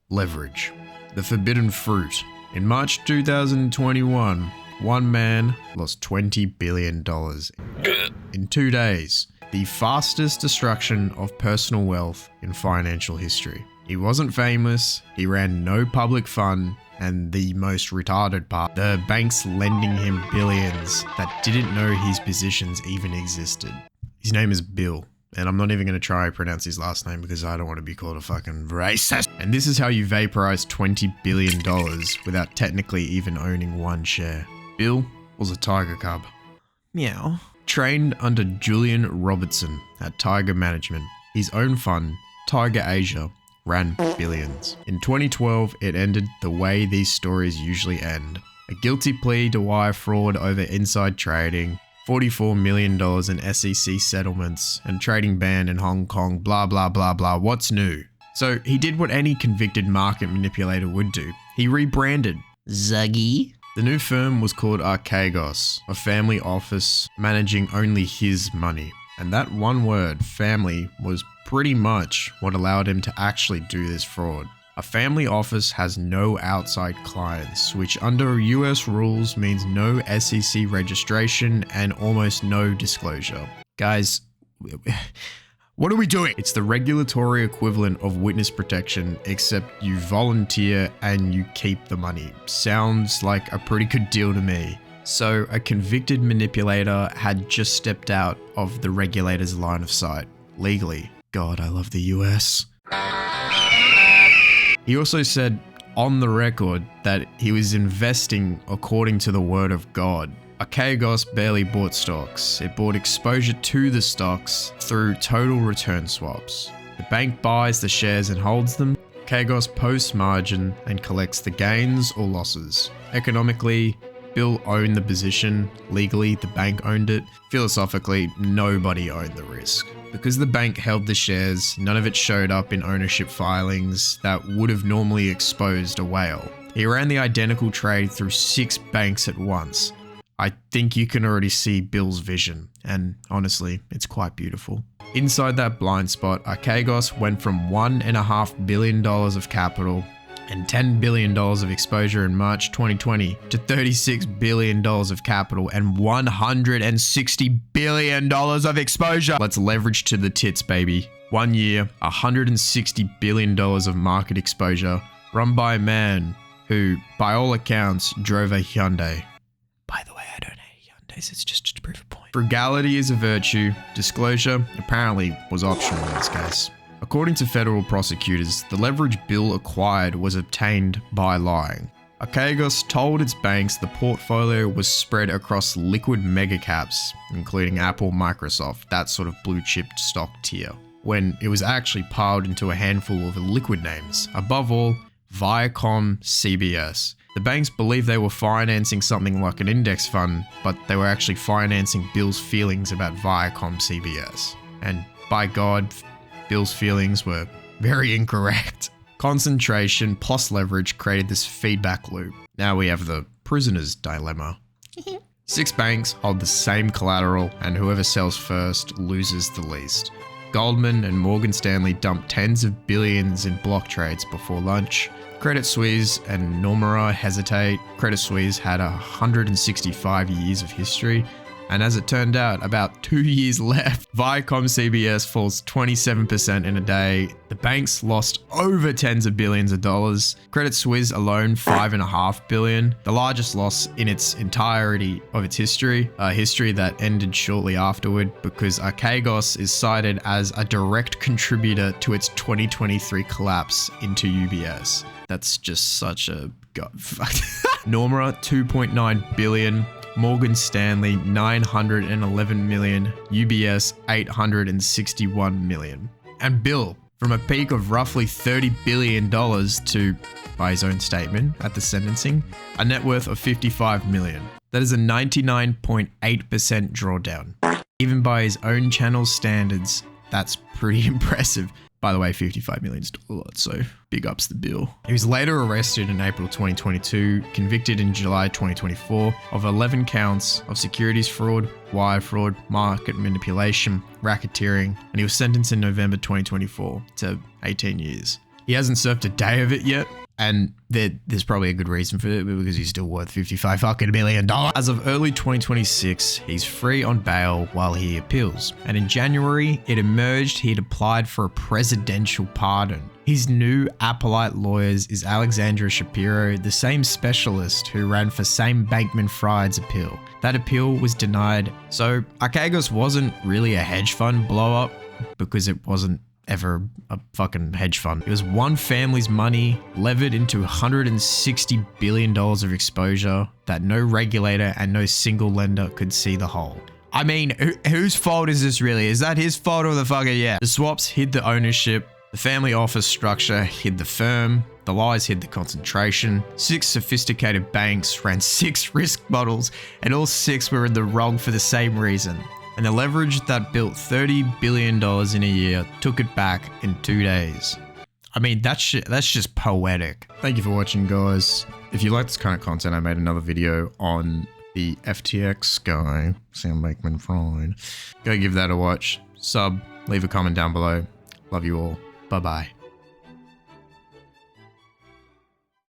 Leverage, the forbidden fruit. In March 2021, one man lost $20 billion in 2 days. The fastest destruction of personal wealth in financial history. He wasn't famous, he ran no public fund, and the most retarded part, the banks lending him billions that didn't know his positions even existed. His name is Bill. And I'm not even going to try to pronounce his last name because I don't want to be called a fucking racist. And this is how you vaporize $20 billion without technically even owning one share. Bill was a tiger cub. Meow. Trained under Julian Robertson at Tiger Management. His own fund, Tiger Asia, ran billions. In 2012, it ended the way these stories usually end. A guilty plea to wire fraud over inside trading, $44 million in SEC settlements, and trading ban in Hong Kong, blah blah blah blah. What's new? So he did what any convicted market manipulator would do. He rebranded. Zuggy. The new firm was called Archegos, a family office managing only his money. And that one word, family, was pretty much what allowed him to actually do this fraud. A family office has no outside clients, which under US rules means no SEC registration and almost no disclosure. Guys, what are we doing? It's the regulatory equivalent of witness protection, except you volunteer and you keep the money. Sounds like a pretty good deal to me. So a convicted manipulator had just stepped out of the regulator's line of sight, legally. God, I love the US. He also said on the record that he was investing according to the word of God. Archegos barely bought stocks. It bought exposure to the stocks through total return swaps. The bank buys the shares and holds them. Archegos posts margin and collects the gains or losses. Economically, Bill owned the position. Legally, the bank owned it. Philosophically, nobody owned the risk. Because the bank held the shares, none of it showed up in ownership filings that would have normally exposed a whale. He ran the identical trade through 6 banks at once. I think you can already see Bill's vision, and honestly, it's quite beautiful. Inside that blind spot, Archegos went from $1.5 billion of capital and $10 billion of exposure in March 2020 to $36 billion of capital and $160 billion of exposure. Let's leverage to the tits, baby. 1 year, $160 billion of market exposure, run by a man who, by all accounts, drove a Hyundai. By the way, I don't hate Hyundais, it's just to prove a point. Frugality is a virtue. Disclosure apparently was optional in this case. According to federal prosecutors, the leverage Bill acquired was obtained by lying. Archegos told its banks the portfolio was spread across liquid megacaps, including Apple, Microsoft, that sort of blue chip stock tier, when it was actually piled into a handful of liquid names. Above all, ViacomCBS. The banks believed they were financing something like an index fund, but they were actually financing Bill's feelings about ViacomCBS. And by God, Bill's feelings were very incorrect. Concentration plus leverage created this feedback loop. Now we have the prisoner's dilemma. 6 banks hold the same collateral, and whoever sells first loses the least. Goldman and Morgan Stanley dumped tens of billions in block trades before lunch. Credit Suisse and Nomura hesitate. Credit Suisse had 165 years of history, and as it turned out, about 2 years left. ViacomCBS falls 27% in a day. The banks lost over tens of billions of dollars. Credit Suisse alone, $5.5 billion. The largest loss in its entirety of its history. A history that ended shortly afterward because Archegos is cited as a direct contributor to its 2023 collapse into UBS. That's just such a god fuck. Nomura, $2.9 billion. Morgan Stanley, $911 million, UBS, $861 million. And Bill, from a peak of roughly $30 billion to, by his own statement at the sentencing, a net worth of $55 million. That is a 99.8% drawdown. Even by his own channel's standards, that's pretty impressive. By the way, $55 million is still a lot, so big ups the Bill. He was later arrested in April 2022, convicted in July 2024 of 11 counts of securities fraud, wire fraud, market manipulation, racketeering, and he was sentenced in November 2024 to 18 years. He hasn't served a day of it yet. And there's probably a good reason for it, because he's still worth $55 fucking million. As of early 2026, he's free on bail while he appeals. And in January, it emerged he'd applied for a presidential pardon. His new appellate lawyers is Alexandra Shapiro, the same specialist who ran for Sam Bankman-Fried's appeal. That appeal was denied. So Archegos wasn't really a hedge fund blow up, because it wasn't ever a fucking hedge fund. It was one family's money levered into $160 billion of exposure that no regulator and no single lender could see the whole. I mean, whose fault is this really? Is that his fault or the fucker? Yeah. The swaps hid the ownership. The family office structure hid the firm. The lies hid the concentration. 6 sophisticated banks ran 6 risk models, and all 6 were in the wrong for the same reason. And the leverage that built $30 billion in a year took it back in 2 days. I mean, that's just poetic. Thank you for watching, guys. If you like this kind of content, I made another video on the FTX guy, Sam Bankman-Fried. Go give that a watch. Sub, leave a comment down below. Love you all. Bye-bye.